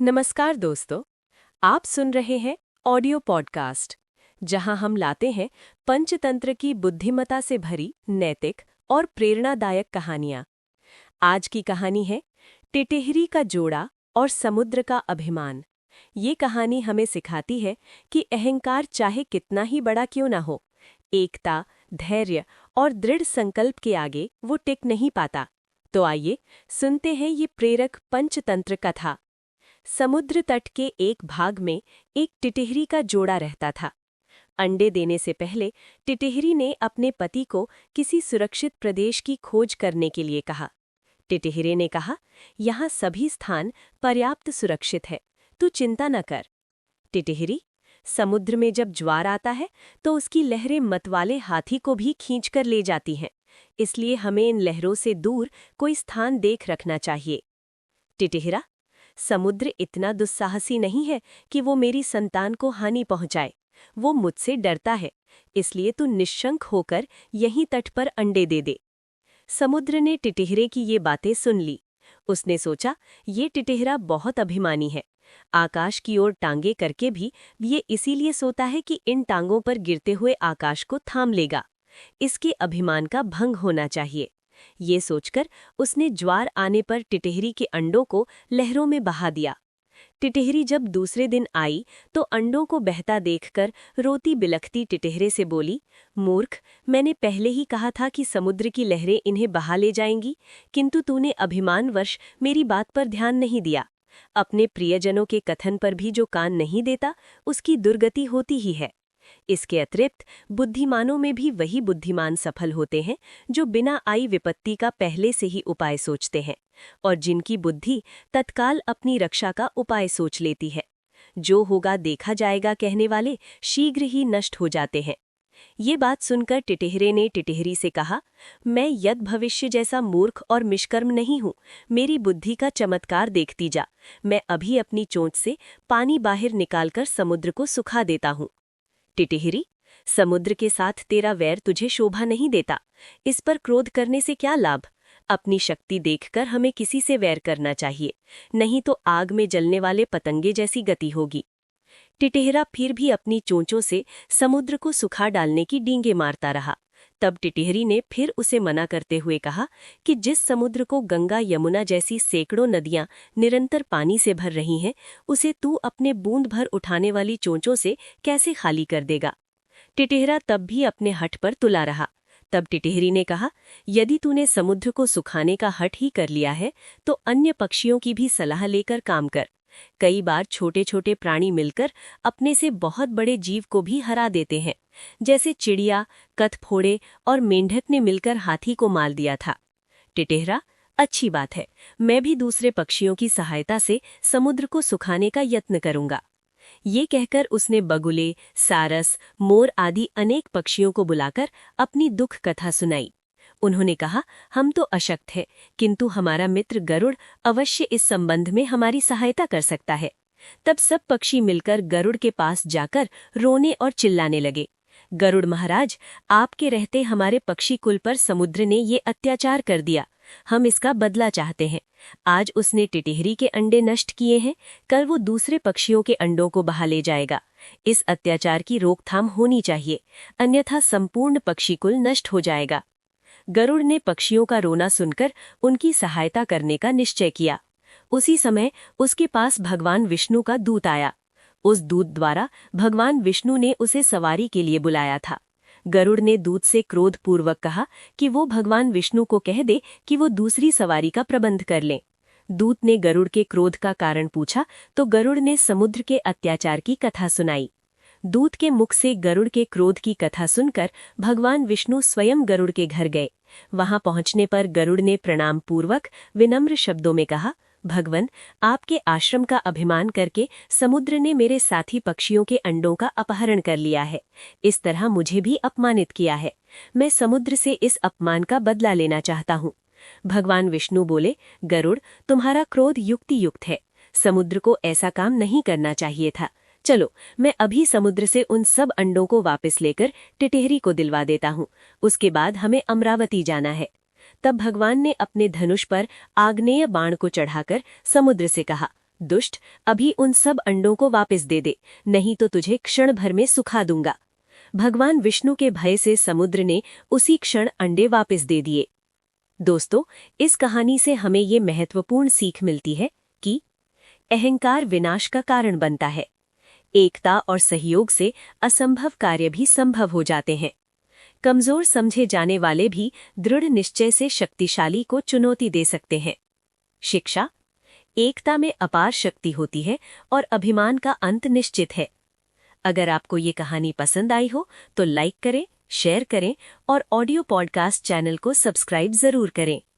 नमस्कार दोस्तों, आप सुन रहे हैं ऑडियो पॉडकास्ट जहां हम लाते हैं पंचतंत्र की बुद्धिमत्ता से भरी नैतिक और प्रेरणादायक कहानियां। आज की कहानी है टिटिहरी का जोड़ा और समुद्र का अभिमान। ये कहानी हमें सिखाती है कि अहंकार चाहे कितना ही बड़ा क्यों ना हो, एकता, धैर्य और दृढ़ संकल्प के आगे वो टिक नहीं पाता। तो आइए सुनते हैं ये प्रेरक पंचतंत्र कथा। समुद्र तट के एक भाग में एक टिटिहरी का जोड़ा रहता था। अंडे देने से पहले टिटिहरी ने अपने पति को किसी सुरक्षित प्रदेश की खोज करने के लिए कहा। टिटिहरी ने कहा, यहाँ सभी स्थान पर्याप्त सुरक्षित है, तू चिंता न कर। टिटिहरी, समुद्र में जब ज्वार आता है तो उसकी लहरें मतवाले हाथी को भी खींचकर ले जाती हैं, इसलिए हमें इन लहरों से दूर कोई स्थान देख रखना चाहिए। टिटिहरा, समुद्र इतना दुस्साहसी नहीं है कि वो मेरी संतान को हानि पहुंचाए। वो मुझसे डरता है, इसलिए तू निश्शंक होकर यहीं तट पर अंडे दे दे। समुद्र ने टिटिहरे की ये बातें सुन ली। उसने सोचा, ये टिटिहरा बहुत अभिमानी है। आकाश की ओर टांगे करके भी ये इसीलिए सोता है कि इन टांगों पर गिरते हुए आकाश को थाम लेगा। इसके अभिमान का भंग होना चाहिए। ये सोचकर उसने ज्वार आने पर टिटिहरी के अंडों को लहरों में बहा दिया। टिटिहरी जब दूसरे दिन आई तो अंडों को बहता देखकर रोती बिलखती टिटिहरे से बोली, मूर्ख, मैंने पहले ही कहा था कि समुद्र की लहरें इन्हें बहा ले जाएंगी, किंतु तूने अभिमानवश मेरी बात पर ध्यान नहीं दिया। अपने प्रियजनों के कथन पर भी जो कान नहीं देता, उसकी दुर्गति होती ही है। इसके अतिरिक्त बुद्धिमानों में भी वही बुद्धिमान सफल होते हैं जो बिना आई विपत्ति का पहले से ही उपाय सोचते हैं और जिनकी बुद्धि तत्काल अपनी रक्षा का उपाय सोच लेती है। जो होगा देखा जाएगा कहने वाले शीघ्र ही नष्ट हो जाते हैं। ये बात सुनकर टिटिहरे ने टिटिहरी से कहा, मैं यद भविष्य जैसा मूर्ख और निष्कर्म नहीं हूँ। मेरी बुद्धि का चमत्कार देखती जा। मैं अभी अपनी चोंच से पानी बाहर निकालकर समुद्र को सुखा देता हूँ। टिटिहरी, समुद्र के साथ तेरा वैर तुझे शोभा नहीं देता। इस पर क्रोध करने से क्या लाभ? अपनी शक्ति देखकर हमें किसी से वैर करना चाहिए, नहीं तो आग में जलने वाले पतंगे जैसी गति होगी। टिटिहरा फिर भी अपनी चोंचों से समुद्र को सुखा डालने की डींगे मारता रहा। तब टिटिहरी ने फिर उसे मना करते हुए कहा कि जिस समुद्र को गंगा यमुना जैसी सैकड़ों नदियां निरंतर पानी से भर रही हैं, उसे तू अपने बूंद भर उठाने वाली चोंचों से कैसे खाली कर देगा? टिटिहरा तब भी अपने हठ पर तुला रहा। तब टिटिहरी ने कहा, यदि तूने समुद्र को सुखाने का हठ ही कर लिया है तो अन्य पक्षियों की भी सलाह लेकर काम कर। कई बार छोटे छोटे प्राणी मिलकर अपने से बहुत बड़े जीव को भी हरा देते हैं, जैसे चिड़िया, कथफोड़े और मेंढक ने मिलकर हाथी को मार दिया था। टिटिहरा, अच्छी बात है, मैं भी दूसरे पक्षियों की सहायता से समुद्र को सुखाने का यत्न करूंगा। ये कहकर उसने बगुले, सारस, मोर आदि अनेक पक्षियों को बुलाकर अपनी दुख कथा सुनाई। उन्होंने कहा, हम तो अशक्त हैं, किंतु हमारा मित्र गरुड़ अवश्य इस संबंध में हमारी सहायता कर सकता है। तब सब पक्षी मिलकर गरुड़ के पास जाकर रोने और चिल्लाने लगे, गरुड़ महाराज, आपके रहते हमारे पक्षी कुल पर समुद्र ने ये अत्याचार कर दिया। हम इसका बदला चाहते हैं। आज उसने टिटिहरी के अंडे नष्ट किए हैं, कल वो दूसरे पक्षियों के अंडों को बहा ले जाएगा। इस अत्याचार की रोकथाम होनी चाहिए, अन्यथा संपूर्ण पक्षी कुल नष्ट हो जाएगा। गरुड़ ने पक्षियों का रोना सुनकर उनकी सहायता करने का निश्चय किया। उसी समय उसके पास भगवान विष्णु का दूत आया। उस दूत द्वारा भगवान विष्णु ने उसे सवारी के लिए बुलाया था। गरुड़ ने दूत से क्रोधपूर्वक कहा कि वो भगवान विष्णु को कह दे कि वो दूसरी सवारी का प्रबंध कर लें। दूत ने गरुड़ के क्रोध का कारण पूछा तो गरुड़ ने समुद्र के अत्याचार की कथा सुनाई। दूत के मुख से गरुड़ के क्रोध की कथा सुनकर भगवान विष्णु स्वयं गरुड़ के घर गए। वहां पहुंचने पर गरुड़ ने प्रणाम पूर्वक विनम्र शब्दों में कहा, भगवन, आपके आश्रम का अभिमान करके समुद्र ने मेरे साथी पक्षियों के अंडों का अपहरण कर लिया है। इस तरह मुझे भी अपमानित किया है। मैं समुद्र से इस अपमान का बदला लेना चाहता हूँ। भगवान विष्णु बोले, गरुड़, तुम्हारा क्रोध युक्तियुक्त है। समुद्र को ऐसा काम नहीं करना चाहिए था। चलो, मैं अभी समुद्र से उन सब अंडों को वापस लेकर टिटिहरी को दिलवा देता हूँ। उसके बाद हमें अमरावती जाना है। तब भगवान ने अपने धनुष पर आग्नेय बाण को चढ़ाकर समुद्र से कहा, दुष्ट, अभी उन सब अंडों को वापस दे दे, नहीं तो तुझे क्षण भर में सुखा दूंगा। भगवान विष्णु के भय से समुद्र ने उसी क्षण अंडे वापस दे दिए। दोस्तों, इस कहानी से हमें ये महत्वपूर्ण सीख मिलती है कि अहंकार विनाश का कारण बनता है। एकता और सहयोग से असंभव कार्य भी संभव हो जाते हैं। कमजोर समझे जाने वाले भी दृढ़ निश्चय से शक्तिशाली को चुनौती दे सकते हैं। शिक्षा: एकता में अपार शक्ति होती है और अभिमान का अंत निश्चित है। अगर आपको ये कहानी पसंद आई हो तो लाइक करें, शेयर करें और ऑडियो पॉडकास्ट चैनल को सब्सक्राइब जरूर करें।